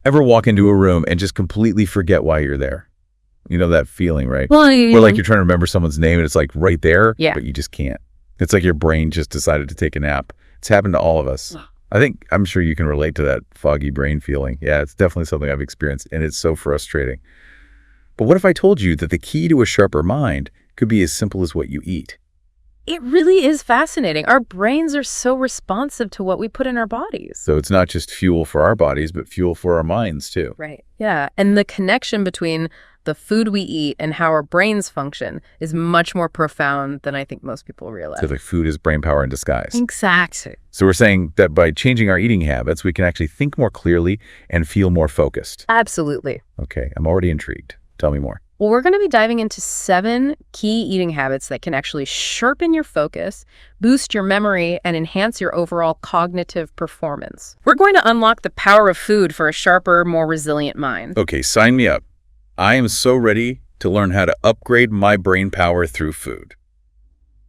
Ever walk into a room and just completely forget why you're there? You know that feeling, right? Well, Where like you're trying to remember someone's name and it's like right there, yeah. but you just can't. It's like your brain just decided to take a nap. It's happened to all of us. I'm sure you can relate to that foggy brain feeling. Yeah, it's definitely something I've experienced, and it's so frustrating. But what if I told you that the key to a sharper mind could be as simple as what you eat? It really is fascinating. Our brains are so responsive to what we put in our bodies. So it's not just fuel for our bodies, but fuel for our minds too. Right. Yeah. And the connection between the food we eat and how our brains function is much more profound than I think most people realize. So like food is brain power in disguise. Exactly. So we're saying that by changing our eating habits, we can actually think more clearly and feel more focused. Absolutely. Okay, I'm already intrigued. Tell me more. Well, we're going to be diving into 7 key eating habits that can actually sharpen your focus, boost your memory, and enhance your overall cognitive performance. We're going to unlock the power of food for a sharper, more resilient mind. Okay, sign me up. I am so ready to learn how to upgrade my brain power through food.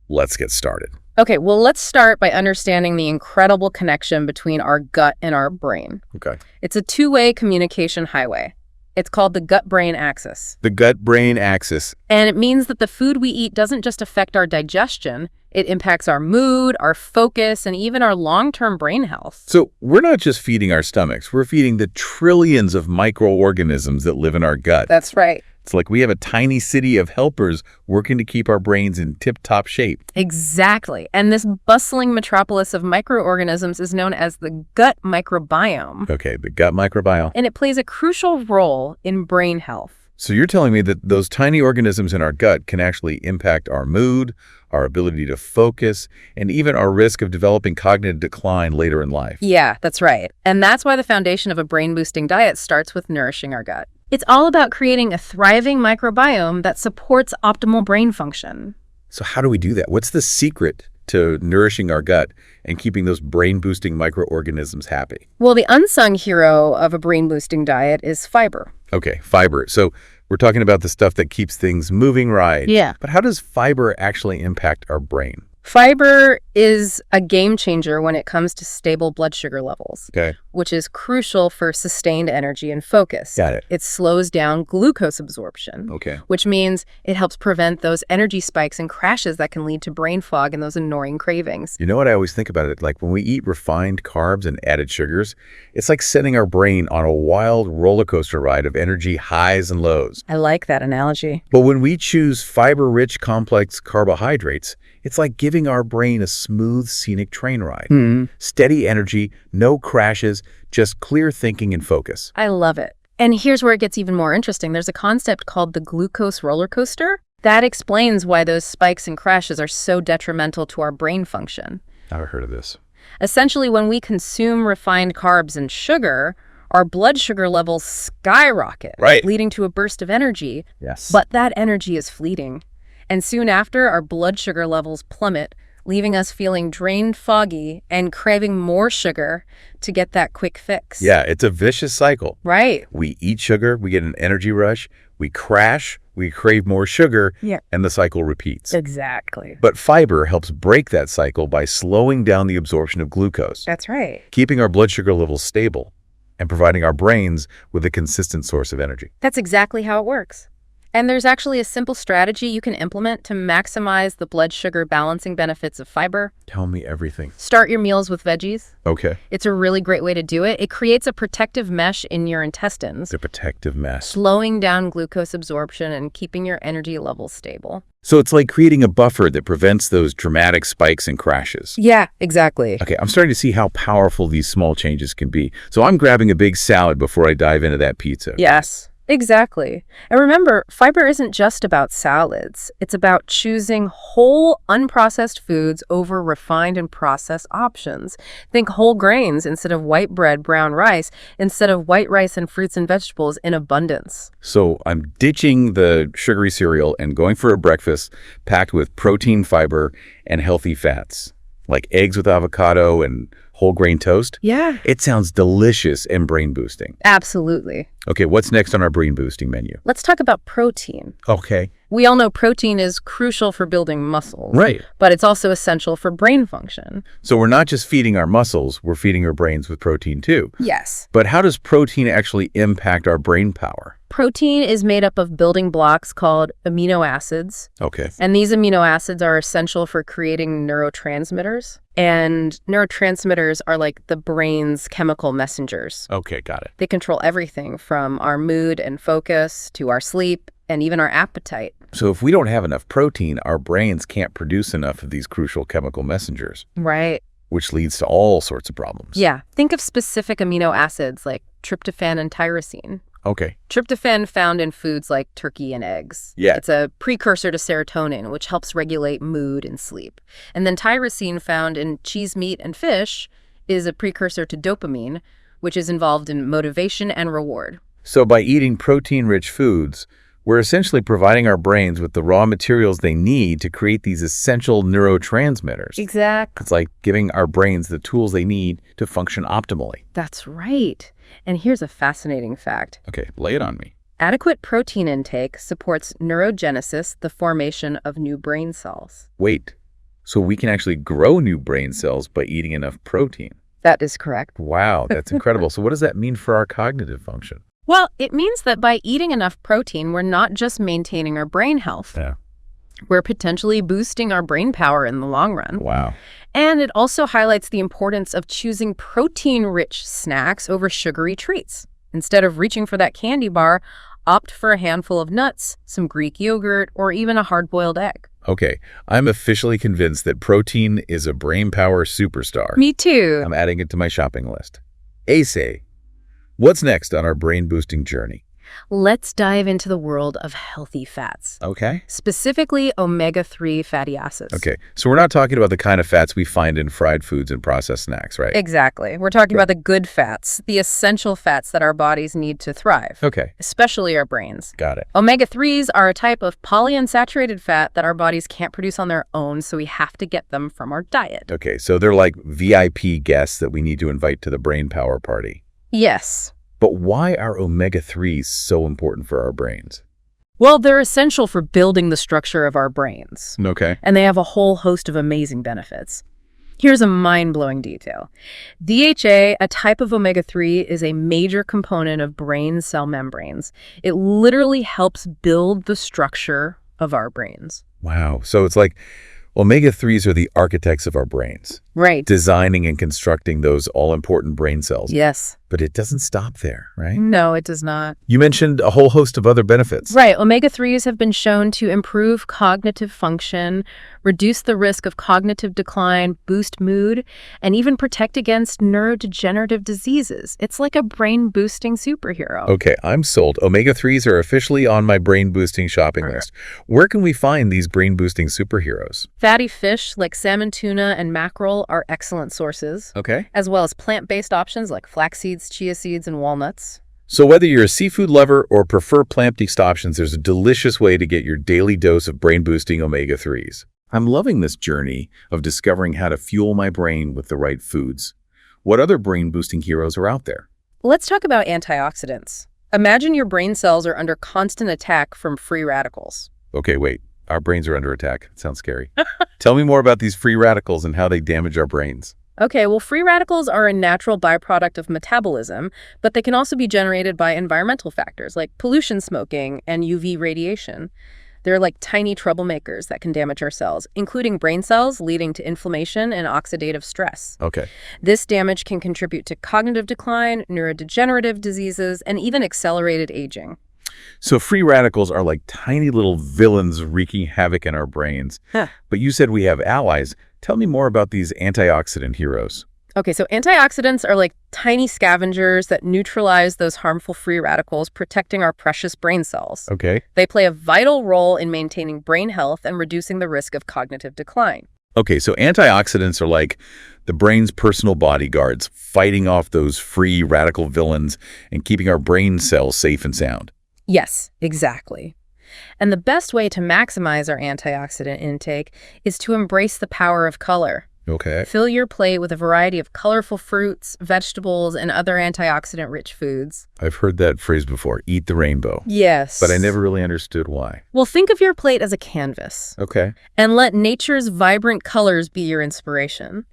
Let's get started. Okay, well, let's start by understanding the incredible connection between our gut and our brain. Okay. It's a two-way communication highway. It's called the gut-brain axis. The gut-brain axis. And it means that the food we eat doesn't just affect our digestion, it impacts our mood, our focus, and even our long-term brain health. So we're not just feeding our stomachs, we're feeding the trillions of microorganisms that live in our gut. That's right. It's like we have a tiny city of helpers working to keep our brains in tip-top shape. Exactly. And this bustling metropolis of microorganisms is known as the gut microbiome. Okay, the gut microbiome. And it plays a crucial role in brain health. So you're telling me that those tiny organisms in our gut can actually impact our mood, our ability to focus, and even our risk of developing cognitive decline later in life. Yeah, that's right. And that's why the foundation of a brain-boosting diet starts with nourishing our gut. It's all about creating a thriving microbiome that supports optimal brain function. So how do we do that? What's the secret to nourishing our gut and keeping those brain-boosting microorganisms happy? Well, the unsung hero of a brain-boosting diet is fiber. Okay, fiber. So we're talking about the stuff that keeps things moving right. Yeah. But how does fiber actually impact our brain? Fiber is a game changer when it comes to stable blood sugar levels, Okay. which is crucial for sustained energy and focus. Got it. It slows down glucose absorption, Okay. which means it helps prevent those energy spikes and crashes that can lead to brain fog and those annoying cravings. You know what I always think about it? Like when we eat refined carbs and added sugars, it's like setting our brain on a wild roller coaster ride of energy highs and lows. I like that analogy. But when we choose fiber-rich complex carbohydrates, it's like giving our brain a smooth, scenic train ride. Steady energy, no crashes, just clear thinking and focus. I love it. And here's where it gets even more interesting. There's a concept called the glucose rollercoaster that explains why those spikes and crashes are so detrimental to our brain function. I've heard of this. Essentially, when we consume refined carbs and sugar, our blood sugar levels skyrocket, Right. leading to a burst of energy. Yes. But that energy is fleeting. And soon after, our blood sugar levels plummet, leaving us feeling drained, foggy, and craving more sugar to get that quick fix. Yeah, it's a vicious cycle. Right. We eat sugar, we get an energy rush, we crash, we crave more sugar, Yeah. and the cycle repeats. Exactly. But fiber helps break that cycle by slowing down the absorption of glucose, That's right. keeping our blood sugar levels stable, and providing our brains with a consistent source of energy. That's exactly how it works. And there's actually a simple strategy you can implement to maximize the blood sugar balancing benefits of fiber. Tell me everything. Start your meals with veggies. Okay. It's a really great way to do it. It creates a protective mesh in your intestines, The protective mass. slowing down glucose absorption and keeping your energy levels stable. So it's like creating a buffer that prevents those dramatic spikes and crashes. Yeah, exactly. Okay, I'm starting to see how powerful these small changes can be. So I'm grabbing a big salad before I dive into that pizza. Yes, exactly. And remember, fiber isn't just about salads. It's about choosing whole, unprocessed foods over refined and processed options. Think whole grains instead of white bread, brown rice, instead of white rice and fruits and vegetables in abundance. So I'm ditching the sugary cereal and going for a breakfast packed with protein, fiber, and healthy fats, like eggs with avocado and Whole grain toast? Yeah. It sounds delicious and brain boosting. Absolutely. Okay, what's next on our brain boosting menu? Let's talk about protein. Okay. We all know protein is crucial for building muscles. Right. But it's also essential for brain function. So we're not just feeding our muscles, we're feeding our brains with protein too. Yes. But how does protein actually impact our brain power? Protein is made up of building blocks called amino acids. Okay. And these amino acids are essential for creating neurotransmitters. And neurotransmitters are like the brain's chemical messengers. Okay, got it. They control everything from our mood and focus to our sleep and even our appetite. So if we don't have enough protein, our brains can't produce enough of these crucial chemical messengers, Right. which leads to all sorts of problems. Yeah. Think of specific amino acids like tryptophan and tyrosine. Okay. Tryptophan found in foods like turkey and eggs. Yeah. It's a precursor to serotonin, which helps regulate mood and sleep. And then tyrosine found in cheese, meat, and fish is a precursor to dopamine, which is involved in motivation and reward. So by eating protein-rich foods, we're essentially providing our brains with the raw materials they need to create these essential neurotransmitters. Exactly. It's like giving our brains the tools they need to function optimally. That's right. And here's a fascinating fact. Okay, lay it on me. Adequate protein intake supports neurogenesis, the formation of new brain cells. Wait, so we can actually grow new brain cells by eating enough protein? That is correct. Wow, that's incredible. So what does that mean for our cognitive function? Well, it means that by eating enough protein, we're not just maintaining our brain health. Yeah. We're potentially boosting our brain power in the long run. Wow. And it also highlights the importance of choosing protein-rich snacks over sugary treats. Instead of reaching for that candy bar, opt for a handful of nuts, some Greek yogurt, or even a hard-boiled egg. Okay, I'm officially convinced that protein is a brain power superstar. Me too. I'm adding it to my shopping list. Ace, what's next on our brain-boosting journey? Let's dive into the world of healthy fats, Okay. specifically omega-3 fatty acids. Okay, so we're not talking about the kind of fats we find in fried foods and processed snacks, right? Exactly. We're talking about the good fats, the essential fats that our bodies need to thrive, Okay, especially our brains. got it. Omega-3s are a type of polyunsaturated fat that our bodies can't produce on their own, so we have to get them from our diet. Okay, so they're like VIP guests that we need to invite to the brain power party. Yes. But why are omega-3s so important for our brains? Well, they're essential for building the structure of our brains, Okay. and they have a whole host of amazing benefits. Here's a mind-blowing detail. DHA, a type of omega-3, is a major component of brain cell membranes. It literally helps build the structure of our brains. Wow, so it's like omega-3s are the architects of our brains, Right. designing and constructing those all-important brain cells. Yes. But it doesn't stop there, right? No, it does not. You mentioned a whole host of other benefits. Right. Omega-3s have been shown to improve cognitive function, reduce the risk of cognitive decline, boost mood, and even protect against neurodegenerative diseases. It's like a brain-boosting superhero. Okay, I'm sold. Omega-3s are officially on my brain-boosting shopping list. Where can we find these brain-boosting superheroes? Fatty fish like salmon, tuna, and mackerel are excellent sources, Okay. as well as plant-based options like flax seeds, chia seeds, and walnuts. So whether you're a seafood lover or prefer plant-based options, there's a delicious way to get your daily dose of brain-boosting omega-3s. I'm loving this journey of discovering how to fuel my brain with the right foods. What other brain-boosting heroes are out there? Let's talk about antioxidants. Imagine your brain cells are under constant attack from free radicals. Okay, wait. Our brains are under attack. It sounds scary. Tell me more about these free radicals and how they damage our brains. Okay, well, free radicals are a natural byproduct of metabolism, but they can also be generated by environmental factors like pollution, smoking, and UV radiation. They're like tiny troublemakers that can damage our cells, including brain cells, leading to inflammation and oxidative stress. Okay. This damage can contribute to cognitive decline, neurodegenerative diseases, and even accelerated aging. So free radicals are like tiny little villains wreaking havoc in our brains. Huh. But you said we have allies. Tell me more about these antioxidant heroes. Okay, so antioxidants are like tiny scavengers that neutralize those harmful free radicals, protecting our precious brain cells. Okay. They play a vital role in maintaining brain health and reducing the risk of cognitive decline. Okay, so antioxidants are like the brain's personal bodyguards, fighting off those free radical villains and keeping our brain cells safe and sound. Yes, exactly. And the best way to maximize our antioxidant intake is to embrace the power of color. Okay. Fill your plate with a variety of colorful fruits, vegetables, and other antioxidant-rich foods. I've heard that phrase before, eat the rainbow. Yes. But I never really understood why. Well, think of your plate as a canvas. Okay. And let nature's vibrant colors be your inspiration.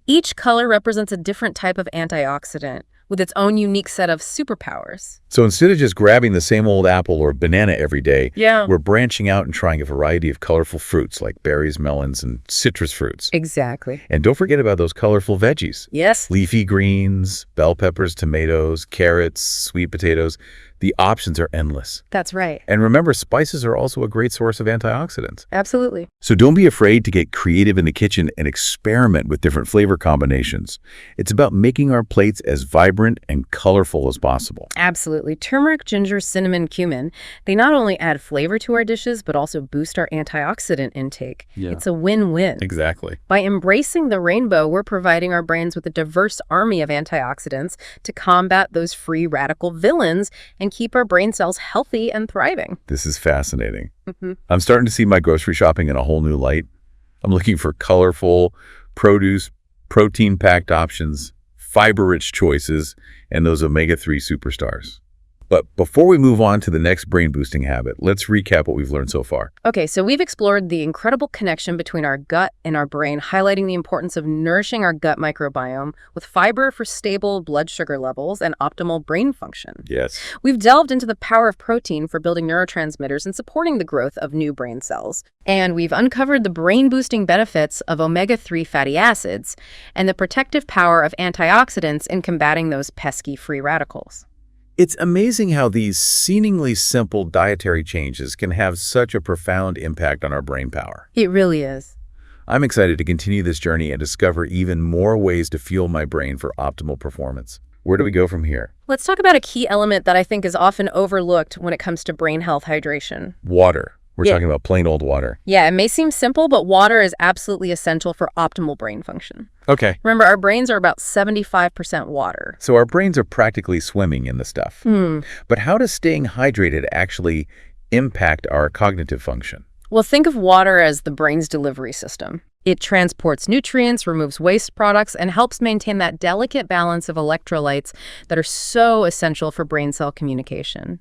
Each color represents a different type of antioxidant with its own unique set of superpowers. So instead of just grabbing the same old apple or banana every day, Yeah. we're branching out and trying a variety of colorful fruits like berries, melons, and citrus fruits. Exactly. And don't forget about those colorful veggies. Yes. Leafy greens, bell peppers, tomatoes, carrots, sweet potatoes. The options are endless. That's right. And remember, spices are also a great source of antioxidants. Absolutely. So don't be afraid to get creative in the kitchen and experiment with different flavor combinations. It's about making our plates as vibrant and colorful as possible. Absolutely. Turmeric, ginger, cinnamon, cumin, they not only add flavor to our dishes, but also boost our antioxidant intake. Yeah. It's a win-win. Exactly. By embracing the rainbow, we're providing our brains with a diverse army of antioxidants to combat those free radical villains and keep our brain cells healthy and thriving. This is fascinating. I'm starting to see my grocery shopping in a whole new light. I'm looking for colorful produce, protein-packed options, fiber-rich choices, and those omega-3 superstars. But before we move on to the next brain-boosting habit, let's recap what we've learned so far. Okay, so we've explored the incredible connection between our gut and our brain, highlighting the importance of nourishing our gut microbiome with fiber for stable blood sugar levels and optimal brain function. Yes. We've delved into the power of protein for building neurotransmitters and supporting the growth of new brain cells. And we've uncovered the brain-boosting benefits of omega-3 fatty acids and the protective power of antioxidants in combating those pesky free radicals. It's amazing how these seemingly simple dietary changes can have such a profound impact on our brain power. It really is. I'm excited to continue this journey and discover even more ways to fuel my brain for optimal performance. Where do we go from here? Let's talk about a key element that I think is often overlooked when it comes to brain health hydration. Water. We're Yeah. talking about plain old water. Yeah, it may seem simple, but water is absolutely essential for optimal brain function. Okay. Remember, our brains are about 75% water. So our brains are practically swimming in the stuff. But how does staying hydrated actually impact our cognitive function? Well, think of water as the brain's delivery system. It transports nutrients, removes waste products, and helps maintain that delicate balance of electrolytes that are so essential for brain cell communication.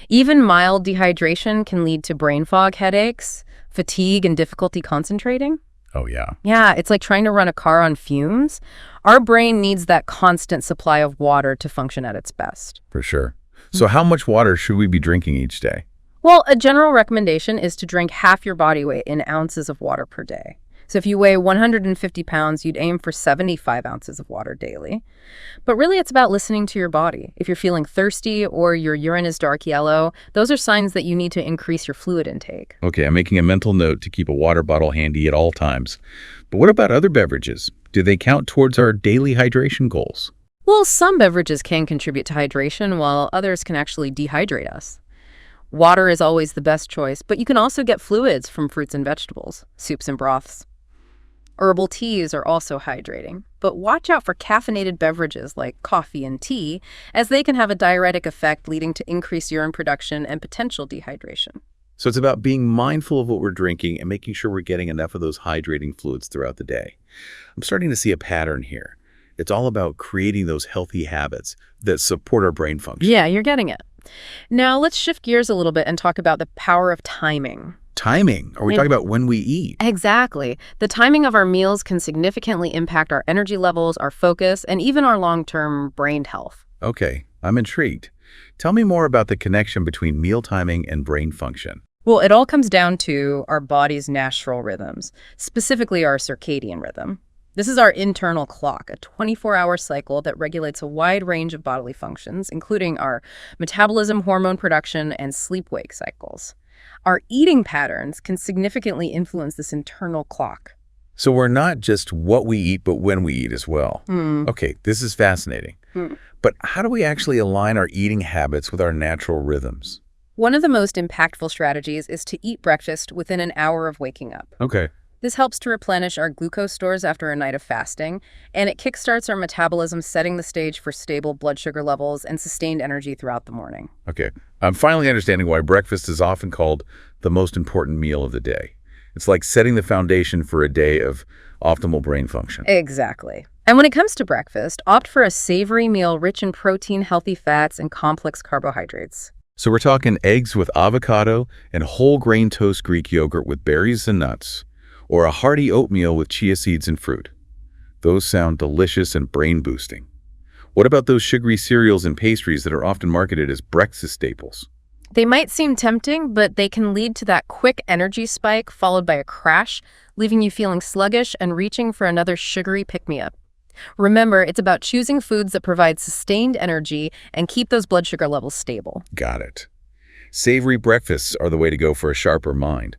Even mild dehydration can lead to brain fog, headaches, fatigue, and difficulty concentrating. Oh, yeah. Yeah, it's like trying to run a car on fumes. Our brain needs that constant supply of water to function at its best. For sure. So how much water should we be drinking each day? Well, a general recommendation is to drink half your body weight in ounces of water per day. So if you weigh 150 pounds, you'd aim for 75 ounces of water daily. But really, it's about listening to your body. If you're feeling thirsty or your urine is dark yellow, those are signs that you need to increase your fluid intake. Okay, I'm making a mental note to keep a water bottle handy at all times. But what about other beverages? Do they count towards our daily hydration goals? Well, some beverages can contribute to hydration, while others can actually dehydrate us. Water is always the best choice, but you can also get fluids from fruits and vegetables, soups and broths. Herbal teas are also hydrating, but watch out for caffeinated beverages like coffee and tea, as they can have a diuretic effect leading to increased urine production and potential dehydration. So it's about being mindful of what we're drinking and making sure we're getting enough of those hydrating fluids throughout the day. I'm starting to see a pattern here. It's all about creating those healthy habits that support our brain function. Yeah, you're getting it. Now let's shift gears a little bit and talk about the power of timing. Timing? Are we talking about when we eat? Exactly. The timing of our meals can significantly impact our energy levels, our focus, and even our long-term brain health. Okay, I'm intrigued. Tell me more about the connection between meal timing and brain function. Well, it all comes down to our body's natural rhythms, specifically our circadian rhythm. This is our internal clock, a 24-hour cycle that regulates a wide range of bodily functions, including our metabolism, hormone production, and sleep-wake cycles. Our eating patterns can significantly influence this internal clock. So we're not just what we eat, but when we eat as well. Okay, this is fascinating. But how do we actually align our eating habits with our natural rhythms? One of the most impactful strategies is to eat breakfast within an hour of waking up. Okay. This helps to replenish our glucose stores after a night of fasting, and it kickstarts our metabolism, setting the stage for stable blood sugar levels and sustained energy throughout the morning. Okay. I'm finally understanding why breakfast is often called the most important meal of the day. It's like setting the foundation for a day of optimal brain function. Exactly. And when it comes to breakfast, opt for a savory meal rich in protein, healthy fats, and complex carbohydrates. So we're talking eggs with avocado and whole grain toast Greek yogurt with berries and nuts, or a hearty oatmeal with chia seeds and fruit. Those sound delicious and brain boosting. What about those sugary cereals and pastries that are often marketed as breakfast staples? They might seem tempting, but they can lead to that quick energy spike followed by a crash, leaving you feeling sluggish and reaching for another sugary pick-me-up. Remember, it's about choosing foods that provide sustained energy and keep those blood sugar levels stable. Got it. Savory breakfasts are the way to go for a sharper mind.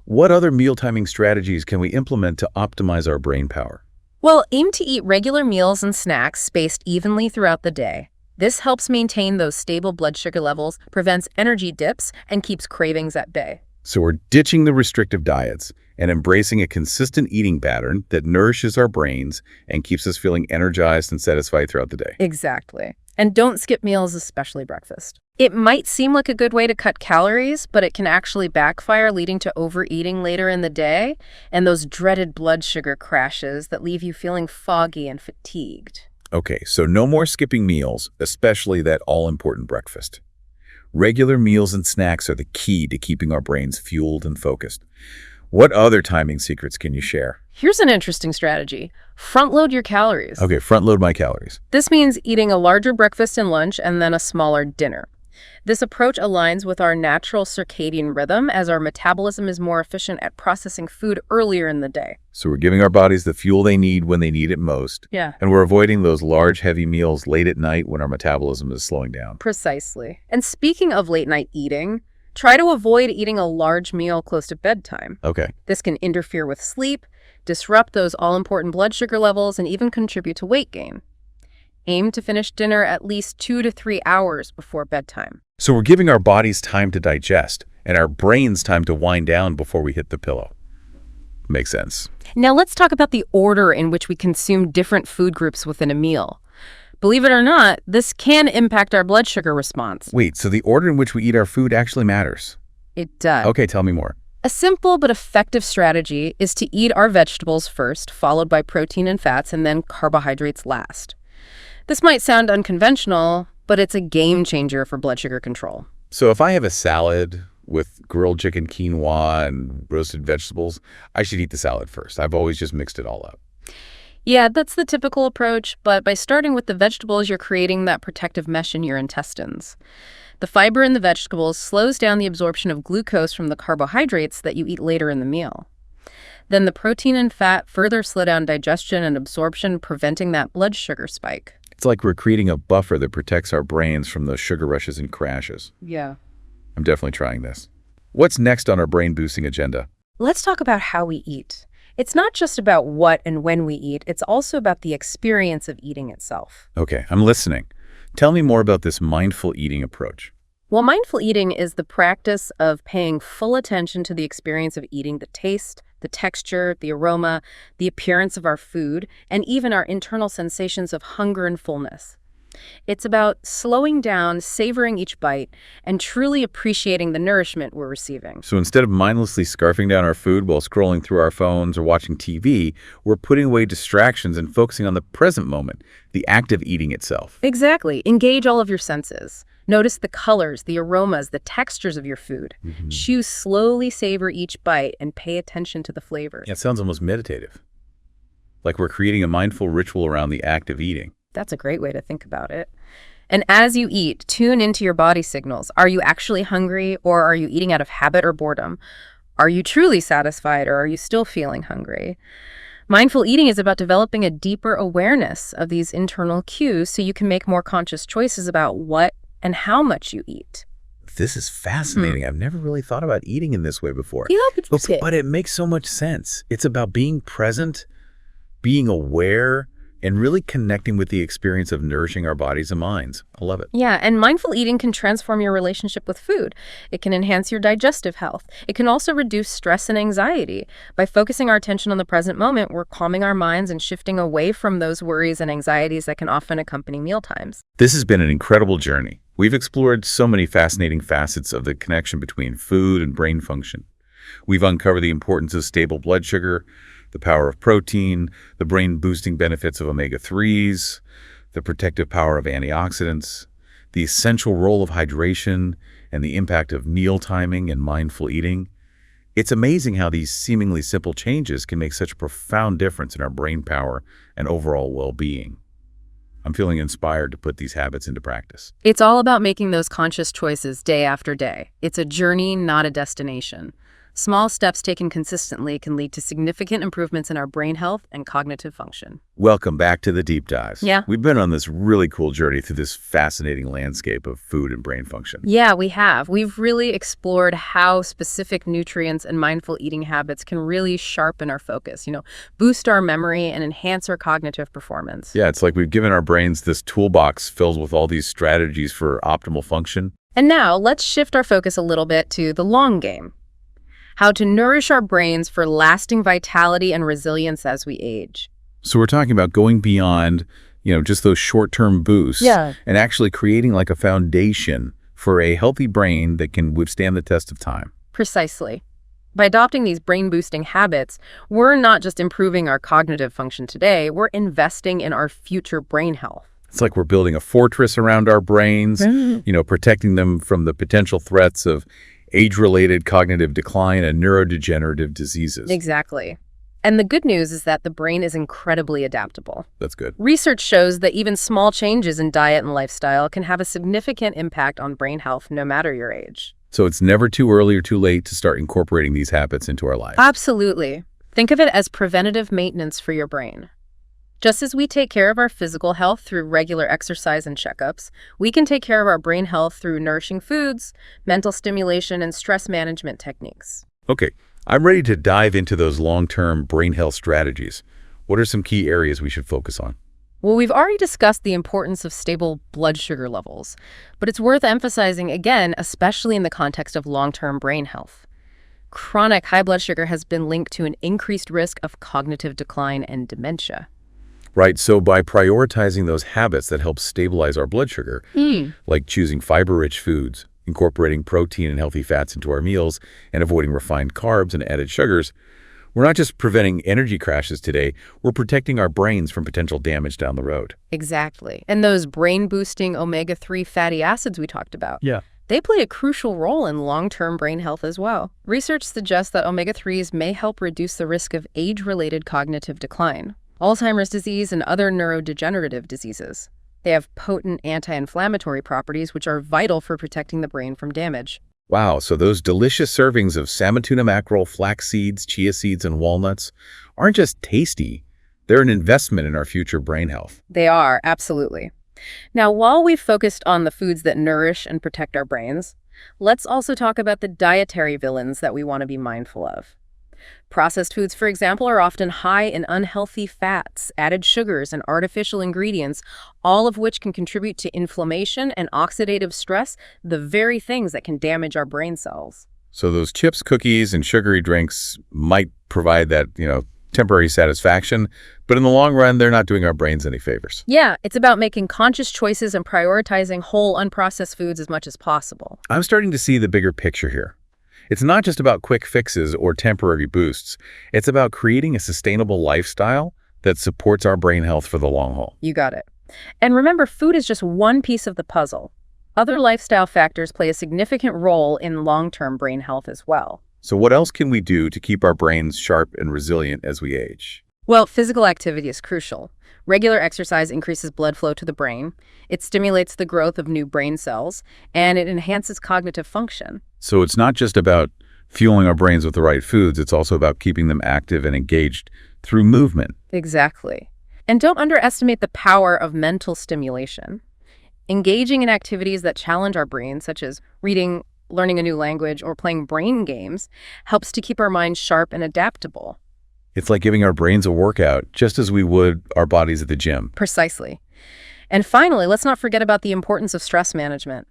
What other meal timing strategies can we implement to optimize our brain power? Well, aim to eat regular meals and snacks spaced evenly throughout the day. This helps maintain those stable blood sugar levels, prevents energy dips, and keeps cravings at bay. So we're ditching the restrictive diets and embracing a consistent eating pattern that nourishes our brains and keeps us feeling energized and satisfied throughout the day. Exactly. And don't skip meals, especially breakfast. It might seem like a good way to cut calories, but it can actually backfire, leading to overeating later in the day and those dreaded blood sugar crashes that leave you feeling foggy and fatigued. Okay, so no more skipping meals, especially that all-important breakfast. Regular meals and snacks are the key to keeping our brains fueled and focused. What other timing secrets can you share? Here's an interesting strategy. Front-load your calories. Okay, front-load my calories. This means eating a larger breakfast and lunch and then a smaller dinner. This approach aligns with our natural circadian rhythm as our metabolism is more efficient at processing food earlier in the day. So we're giving our bodies the fuel they need when they need it most. Yeah. And we're avoiding those large, heavy meals late at night when our metabolism is slowing down. Precisely. And speaking of late night eating, try to avoid eating a large meal close to bedtime. Okay. This can interfere with sleep, disrupt those all-important blood sugar levels, and even contribute to weight gain. Aim to finish dinner at least 2 to 3 hours before bedtime. So we're giving our bodies time to digest and our brains time to wind down before we hit the pillow. Makes sense. Now let's talk about the order in which we consume different food groups within a meal. Believe it or not, this can impact our blood sugar response. Wait, so the order in which we eat our food actually matters? It does. Okay, tell me more. A simple but effective strategy is to eat our vegetables first, followed by protein and fats, and then carbohydrates last. This might sound unconventional, but it's a game changer for blood sugar control. So if I have a salad with grilled chicken, quinoa, and roasted vegetables, I should eat the salad first. I've always just mixed it all up. Yeah, that's the typical approach, but by starting with the vegetables, you're creating that protective mesh in your intestines. The fiber in the vegetables slows down the absorption of glucose from the carbohydrates that you eat later in the meal. Then the protein and fat further slow down digestion and absorption, preventing that blood sugar spike. It's like we're creating a buffer that protects our brains from those sugar rushes and crashes. Yeah. I'm definitely trying this. What's next on our brain-boosting agenda? Let's talk about how we eat. It's not just about what and when we eat, it's also about the experience of eating itself. Okay, I'm listening. Tell me more about this mindful eating approach. Well, mindful eating is the practice of paying full attention to the experience of eating, the taste, the texture, the aroma, the appearance of our food, and even our internal sensations of hunger and fullness. It's about slowing down, savoring each bite, and truly appreciating the nourishment we're receiving. So instead of mindlessly scarfing down our food while scrolling through our phones or watching TV, we're putting away distractions and focusing on the present moment, the act of eating itself. Exactly. Engage all of your senses. Notice the colors, the aromas, the textures of your food. Chew slowly, savor each bite, and pay attention to the flavors. Yeah, it sounds almost meditative. Like we're creating a mindful ritual around the act of eating. That's a great way to think about it. And as you eat, tune into your body signals. Are you actually hungry, or are you eating out of habit or boredom? Are you truly satisfied, or are you still feeling hungry? Mindful eating is about developing a deeper awareness of these internal cues so you can make more conscious choices about what and how much you eat. This is fascinating. I've never really thought about eating in this way before. Yeah, But it makes so much sense. It's about being present, being aware, and really connecting with the experience of nourishing our bodies and minds. I love it. Yeah, and mindful eating can transform your relationship with food. It can enhance your digestive health. It can also reduce stress and anxiety. By focusing our attention on the present moment, we're calming our minds and shifting away from those worries and anxieties that can often accompany mealtimes. This has been an incredible journey. We've explored so many fascinating facets of the connection between food and brain function. We've uncovered the importance of stable blood sugar, the power of protein, the brain-boosting benefits of omega-3s, the protective power of antioxidants, the essential role of hydration, and the impact of meal timing and mindful eating. It's amazing how these seemingly simple changes can make such a profound difference in our brain power and overall well-being. I'm feeling inspired to put these habits into practice. It's all about making those conscious choices day after day. It's a journey, not a destination. Small steps taken consistently can lead to significant improvements in our brain health and cognitive function. Welcome back to the Deep Dives. Yeah. We've been on this really cool journey through this fascinating landscape of food and brain function. Yeah, we have. We've really explored how specific nutrients and mindful eating habits can really sharpen our focus, boost our memory and enhance our cognitive performance. Yeah, it's like we've given our brains this toolbox filled with all these strategies for optimal function. And now let's shift our focus a little bit to the long game. How to nourish our brains for lasting vitality and resilience as we age. So we're talking about going beyond, just those short-term boosts. Yeah. And actually creating like a foundation for a healthy brain that can withstand the test of time. Precisely. By adopting these brain-boosting habits, we're not just improving our cognitive function today, we're investing in our future brain health. It's like we're building a fortress around our brains, protecting them from the potential threats of age-related cognitive decline and neurodegenerative diseases. Exactly. And the good news is that the brain is incredibly adaptable. That's good. Research shows that even small changes in diet and lifestyle can have a significant impact on brain health no matter your age. So it's never too early or too late to start incorporating these habits into our lives. Absolutely. Think of it as preventative maintenance for your brain. Just as we take care of our physical health through regular exercise and checkups, we can take care of our brain health through nourishing foods, mental stimulation, and stress management techniques. Okay, I'm ready to dive into those long-term brain health strategies. What are some key areas we should focus on? Well, we've already discussed the importance of stable blood sugar levels, but it's worth emphasizing again, especially in the context of long-term brain health. Chronic high blood sugar has been linked to an increased risk of cognitive decline and dementia. Right, so by prioritizing those habits that help stabilize our blood sugar, like choosing fiber-rich foods, incorporating protein and healthy fats into our meals, and avoiding refined carbs and added sugars, we're not just preventing energy crashes today, we're protecting our brains from potential damage down the road. Exactly. And those brain-boosting omega-3 fatty acids we talked about. Yeah. They play a crucial role in long-term brain health as well. Research suggests that omega-3s may help reduce the risk of age-related cognitive decline, Alzheimer's disease, and other neurodegenerative diseases. They have potent anti-inflammatory properties which are vital for protecting the brain from damage. Wow, so those delicious servings of salmon tuna mackerel, flax seeds, chia seeds, and walnuts aren't just tasty, they're an investment in our future brain health. They are, absolutely. Now, while we've focused on the foods that nourish and protect our brains, let's also talk about the dietary villains that we want to be mindful of. Processed foods, for example, are often high in unhealthy fats, added sugars, and artificial ingredients, all of which can contribute to inflammation and oxidative stress, the very things that can damage our brain cells. So those chips, cookies, and sugary drinks might provide that, temporary satisfaction, but in the long run, they're not doing our brains any favors. Yeah, it's about making conscious choices and prioritizing whole, unprocessed foods as much as possible. I'm starting to see the bigger picture here. It's not just about quick fixes or temporary boosts. It's about creating a sustainable lifestyle that supports our brain health for the long haul. You got it. And remember, food is just one piece of the puzzle. Other lifestyle factors play a significant role in long-term brain health as well. So what else can we do to keep our brains sharp and resilient as we age? Well, physical activity is crucial. Regular exercise increases blood flow to the brain, it stimulates the growth of new brain cells, and it enhances cognitive function. So it's not just about fueling our brains with the right foods, it's also about keeping them active and engaged through movement. Exactly. And don't underestimate the power of mental stimulation. Engaging in activities that challenge our brains, such as reading, learning a new language, or playing brain games, helps to keep our minds sharp and adaptable. It's like giving our brains a workout, just as we would our bodies at the gym. Precisely. And finally, let's not forget about the importance of stress management.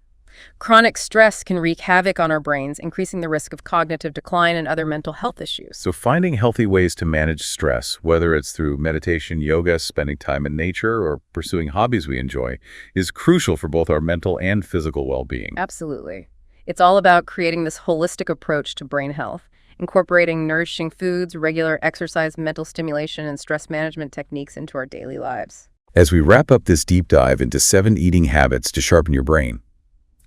Chronic stress can wreak havoc on our brains, increasing the risk of cognitive decline and other mental health issues. So finding healthy ways to manage stress, whether it's through meditation, yoga, spending time in nature, or pursuing hobbies we enjoy, is crucial for both our mental and physical well-being. Absolutely. It's all about creating this holistic approach to brain health. incorporating nourishing foods, regular exercise, mental stimulation, and stress management techniques into our daily lives. As we wrap up this deep dive into 7 eating habits to sharpen your brain,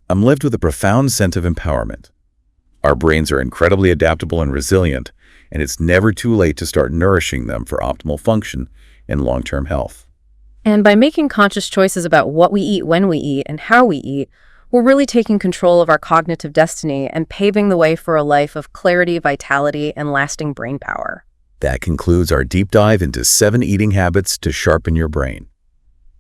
I'm left with a profound sense of empowerment. Our brains are incredibly adaptable and resilient, and it's never too late to start nourishing them for optimal function and long-term health. And by making conscious choices about what we eat, when we eat, and how we eat, we're really taking control of our cognitive destiny and paving the way for a life of clarity, vitality, and lasting brain power. That concludes our deep dive into 7 eating habits to sharpen your brain.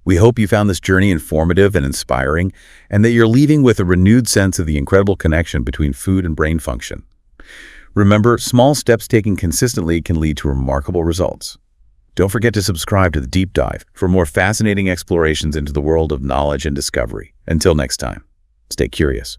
We hope you found this journey informative and inspiring, and that you're leaving with a renewed sense of the incredible connection between food and brain function. Remember, small steps taken consistently can lead to remarkable results. Don't forget to subscribe to The Deep Dive for more fascinating explorations into the world of knowledge and discovery. Until next time, stay curious.